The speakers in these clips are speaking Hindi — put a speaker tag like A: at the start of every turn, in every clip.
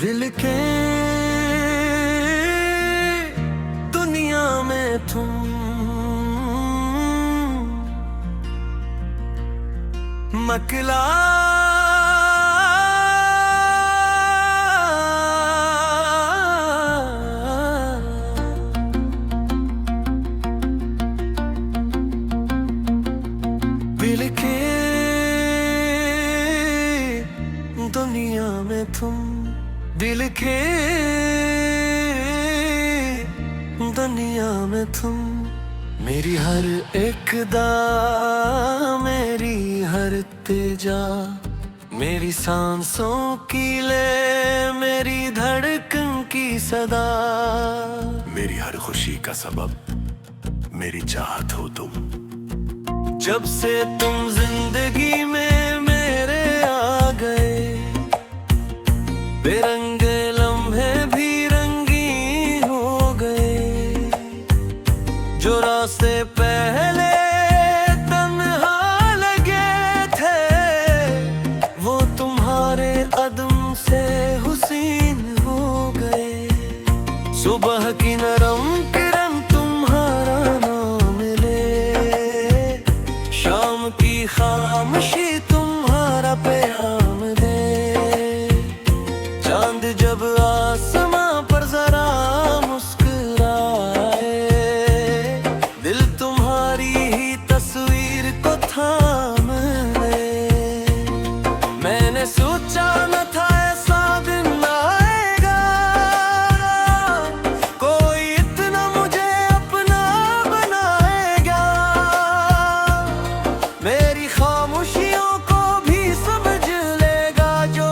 A: दिल के दुनिया में तुम मकला दिल के दुनिया में तुम दिल के दुनिया में तुम मेरी हर एक दा मेरी हर तेजा मेरी सांसों की ले मेरी धड़कन की सदा
B: मेरी हर खुशी का सबब मेरी चाहत हो तुम।
A: जब से तुम जिंदगी में मेरे आ गए बेरंगे लम्हे भी रंगीन हो गए। जो रास्ते पहले तन्हा लगे थे वो तुम्हारे कदम से हुसीन हो गए। सुबह की नरम किरण तुम्हारा नाम ले शाम की खामोशी तुम्हारा प्याम दे। चांद जब आसमां पर जरा मुस्कुराए दिल तुम्हारी ही तस्वीर को थाम ले। मैंने सोचा न था ऐसा दिन आएगा कोई इतना मुझे अपना बनाएगा। मेरी खामोशियों को भी समझ लेगा जो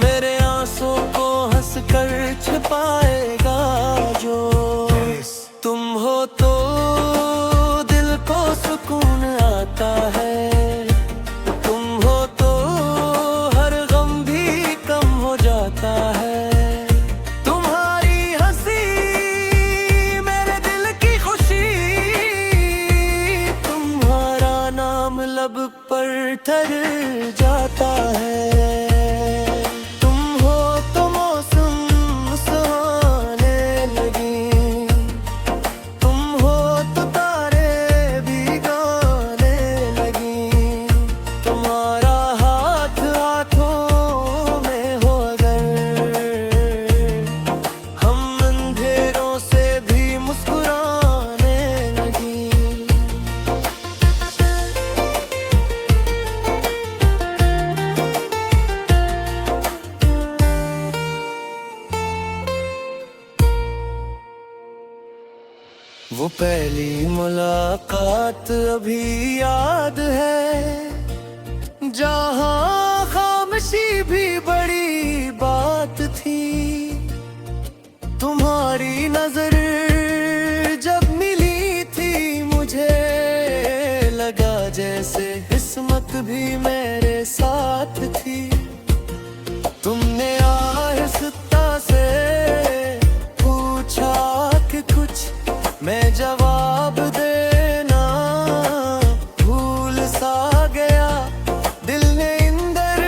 A: मेरे आंसू को हंस कर छिपाएगा। जो तुम हो तो दिल को सुकून आता है। तुम हो तो हर गम भी कम हो जाता है। तुम्हारी हंसी मेरे दिल की खुशी तुम्हारा नाम लब पर ठहर जाता है। तुम हो तो मौसम सुहाने लगी तुम हो तो तारे भी गाने लगी। तुम्हारा हाथ हाथों में हो अगर हम अंधेरों से भी मुस्कुराने लगी। वो पहली मुलाकात अभी याद है जहां खामोशी भी बड़ी बात थी। तुम्हारी नजर जब मिली थी मुझे लगा जैसे किस्मत भी मेरे साथ थी। तुमने आहिस्ता से पूछा कि कुछ मैं जवाब देना भूल सा गया। दिल ने इंदर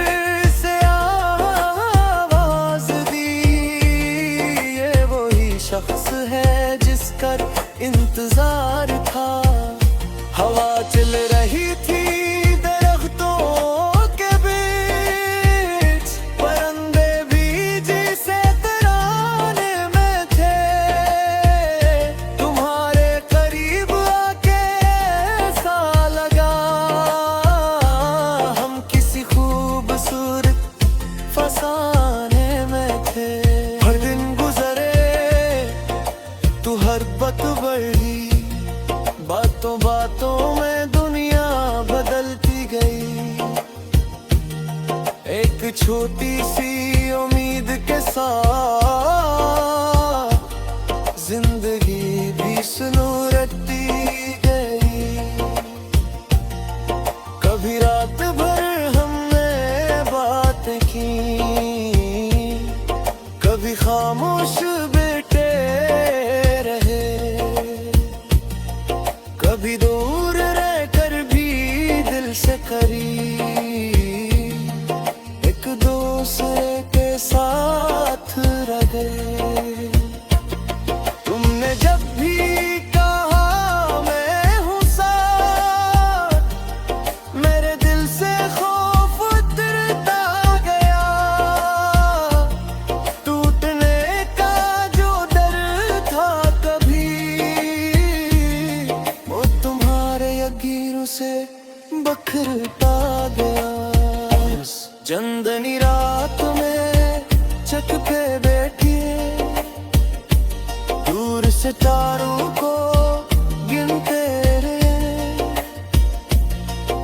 A: से आवाज दी ये वही शख्स है जिसका इंतजार था। हवा चल रही थी दरख्तों के बीच परिंदे भी जिसे तराने में थे। तुम्हारे करीब आके ऐसा लगा हम किसी खूबसूरत फसाने में थे। हर दिन गुजरे तू हर बात बढ़ी बातों बातों में दुनिया बदलती गई। एक छोटी सी उम्मीद के साथ जिंदगी भी सुनूरती गई। कभी रात भर हमने बातें की कभी खामोश बैठे रहे। कभी दूर रहकर भी दिल से करीब एक दूसरे से बखरता गया। चंदनी रात में छत पे बैठी दूर से तारों को गिनते रहे।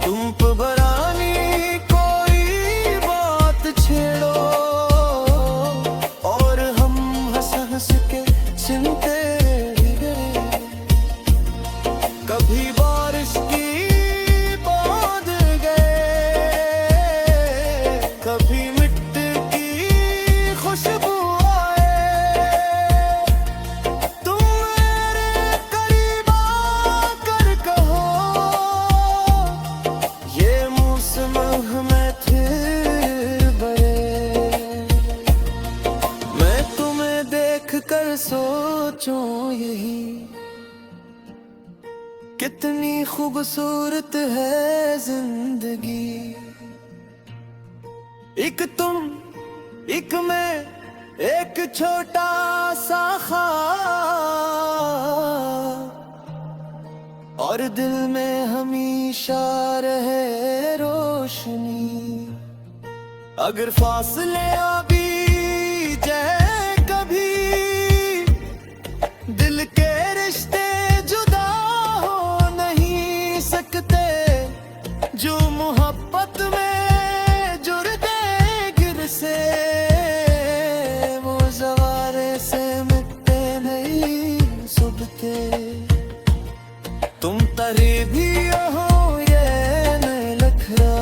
A: तुम पे बरानी कोई बात छेड़ो और हम हंस हंस के सुनते गए। कभी बारिश की बूंद गए, कभी मिट्टी की खुशबू आए। तुम मेरे करीब आकर कहो ये मौसम हमें फिर बहे। मैं तुम्हें देख कर सोचूं यही कितनी खूबसूरत है जिंदगी। एक तुम एक मैं एक छोटा सा ख्वाब और दिल में हमेशा रहे रोशनी। अगर फासले अभी जाए कभी दिल के रिश्ते जुदा हो नहीं सकते। जो मोहब्बत में जुड़ गए गिर से वो ज़वारे से मिटते नहीं सुबते। तुम तरे भी हो ये नहीं लखरा,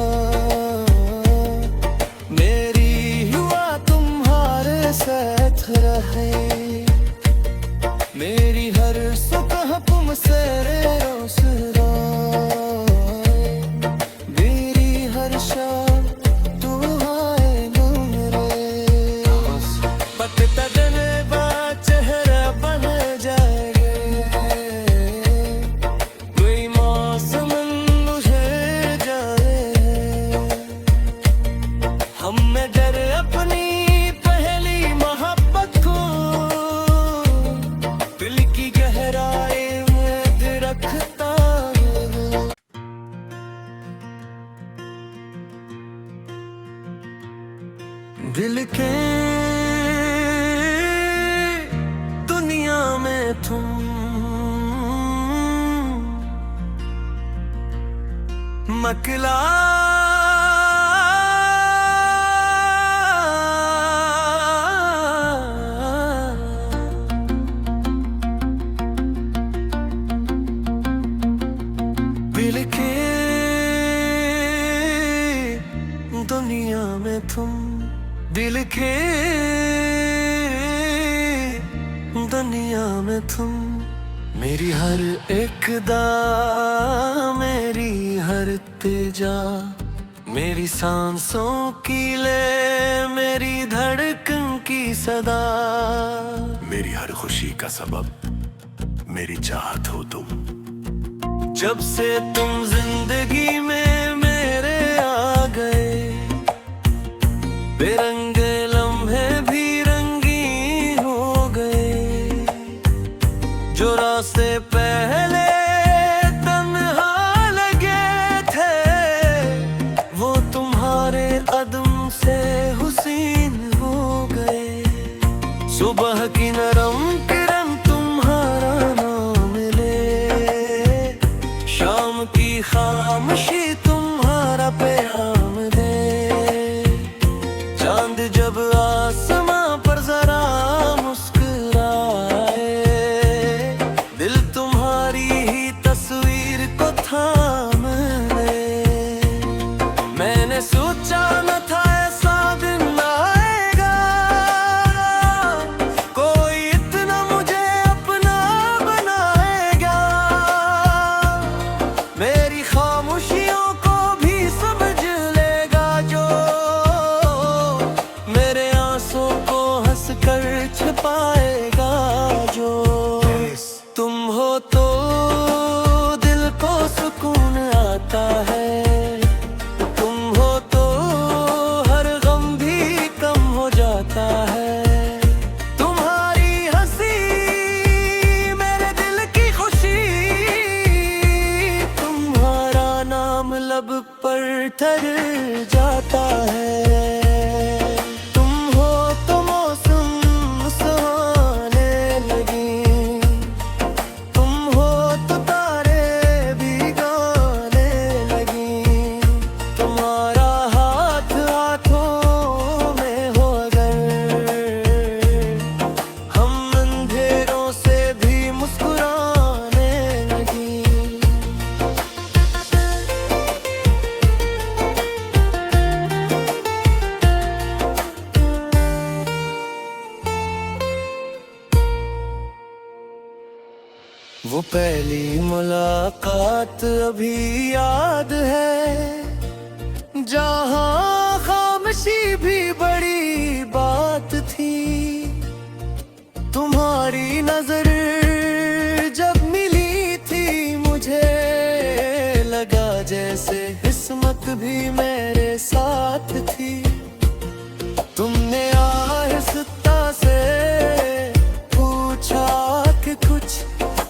A: मेरी हुआ तुम्हारे साथ रहे। मेरी हर सुबह तुमसे रोसरा, मेरी हर शाम तू आए मेरे। पकता जनवा चेहरा बन जाएगा, कोई मौसम मुझे जाए। हम में डर अपनी पहली मोहब्बत को दिल की गहराई में रखता हूँ। दिल के दुनिया में तुम मकला दिल के दुनिया में तुम, दिल के दुनिया में तुम। मेरी हर एक दा, मेरी हर तेजा, मेरी सांसों की ले, मेरी धड़कन की सदा।
B: मेरी हर खुशी का सबब मेरी चाहत हो तुम।
A: जब से तुम जिंदगी में मेरे आ गए, बेरंगे लम्हे भी रंगीन हो गए। जो रास्ते पहले तन्हा लगे थे वो तुम्हारे कदम से हुसीन हो गए। सुबह की नरम किरण तुम्हारा नाम ले, शाम की खामोशी तुम्हारा पैगाम दे। चांद जब आसमां पर जरा मुस्कुराए, दिल तुम्हारी ही तस्वीर को थाम ले। मैंने सोचा न था ऐसा दिन आएगा, कोई इतना मुझे अपना बनाएगा। मेरी खामोशियों को भी समझ लेगा जो, मेरे आंसू को हंस कर छुपाएगा जो। तुम हो तो दिल को सुकून आता है, तुम हो तो हर गम भी कम हो जाता है। तुम्हारी हंसी मेरे दिल की खुशी, तुम्हारा ठर जाता है। तुम हो तो मौसम सुहाने लगी, तुम हो तो तारे भी गाने लगी। तुम्हारा हाथ हाथों में हो अगर, हम अंधेरों से भी मुस्कुराने लगी। वो पहली मुलाकात अभी याद है, जहां खामोशी भी बड़ी बात थी। तुम्हारी नजर जब मिली थी मुझे, लगा जैसे किस्मत भी मेरे साथ थी। तुमने आहिस्ता से पूछा कि कुछ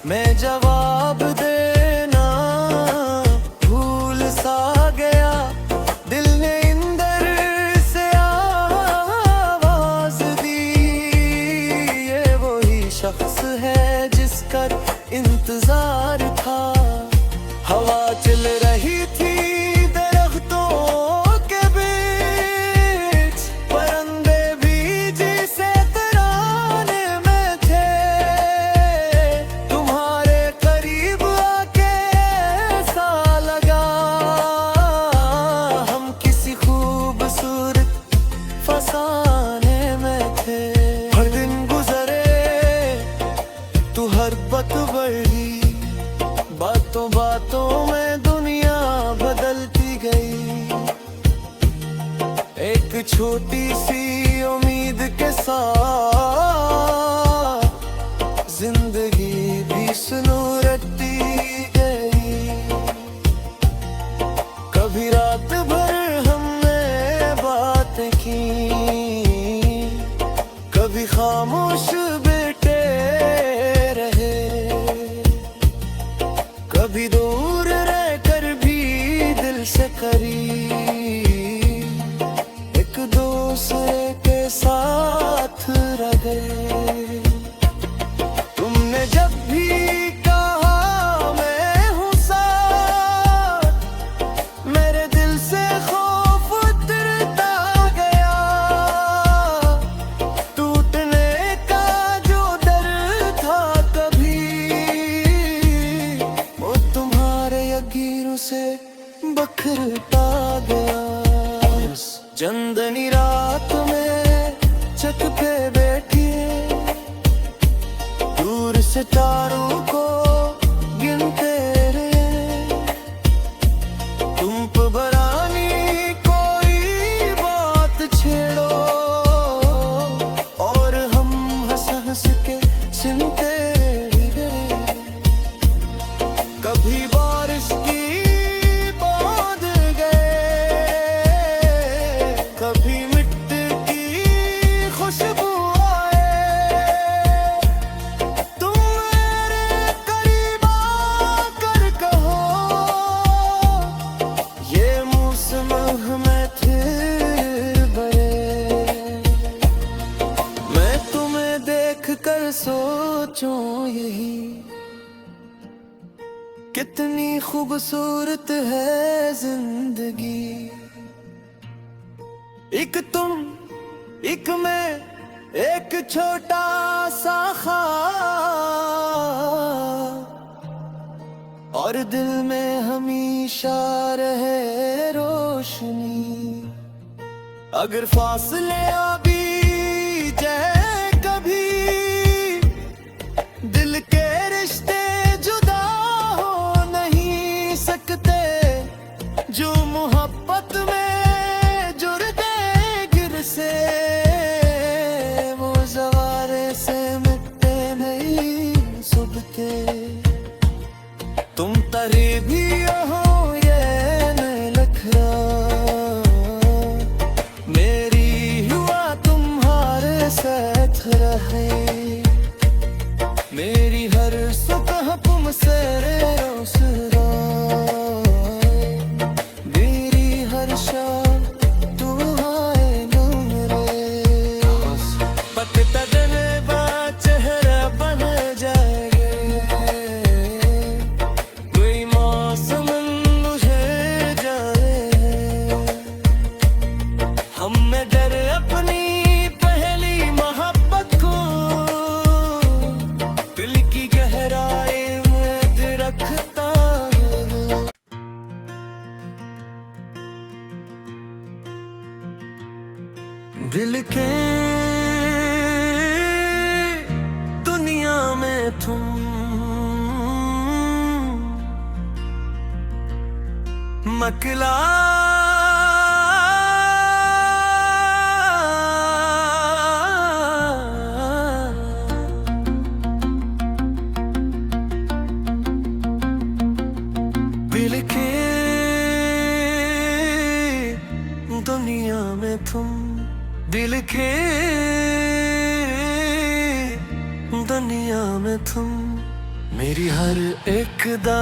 A: मैं जवाब देना भूल सा गया। दिल ने अंदर से आवाज दी, ये वही शख्स है जिसका इंतजार था। हवा चल रही थी दरख्तों के बीच, परिंदे भी जैसे तराने में थे। तुम्हारे करीब आके ऐसा लगा हम किसी खूबसूरत फसाने में थे। हर दिन गुजरे तू हर बात बढ़ी, बातों बातों में दुनिया बदलती गई। एक छोटी सी उम्मीद के साथ जिंदगी भी सुनूरती गई। कभी रात भर हमने बातें की, कभी खामोश बैठे रहे, कभी दूर रहकर भी दिल से करीब एक दूसरे के साथ रहे। तुमने जब भी कहा मैं हूँ साथ, मेरे दिल से खौफ उतरता गया। टूटने का जो डर था कभी, वो तुम्हारे यकीनों से बखरता गया। चंदनी रात में छत पे बैठिए, दूर से तारों को गिनते रहे। तुम पे बरानी कोई बात छेड़ो, और हम हंस हंस के सुनते गए। कभी बारिश की बूंद गए, कभी मिट्टी की खुशबू आए। तुम मेरे करीब आकर कहो, ये मौसम में फिर बड़े। मैं तुम्हें देख कर सोचूं यही, कितनी खूबसूरत है जिंदगी। एक तुम एक मैं, एक छोटा सा ख्वाब, और दिल में हमेशा रहे रोशनी। अगर फासले भी जाए कभी, दिल के रिश्ते जुदा हो नहीं सकते। जो मोहब्बत में जुड़ते गिर से, वो ज़वारे से मिटते नहीं सुबके। तुम तरे भी हो ये न लखरा, मेरी हुआ तुम्हारे साथ रहे। मेरी हर दिल के दुनिया में तुम मकला दिल के दुनिया में तुम दिल के दुनिया में तुम मेरी हर एक दा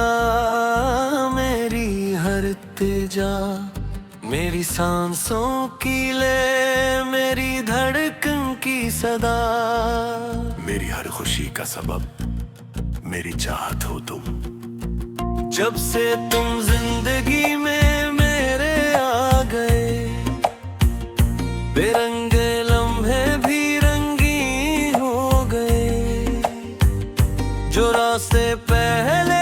A: मेरी हर तेजा मेरी सांसों की ले मेरी धड़कन की सदा
B: मेरी हर खुशी का सबब मेरी चाहत हो तुम।
A: जब से तुम जिंदगी में मेरे आ गए बेरंगे लम्हे भी रंगीन हो गए जो रास्ते पहले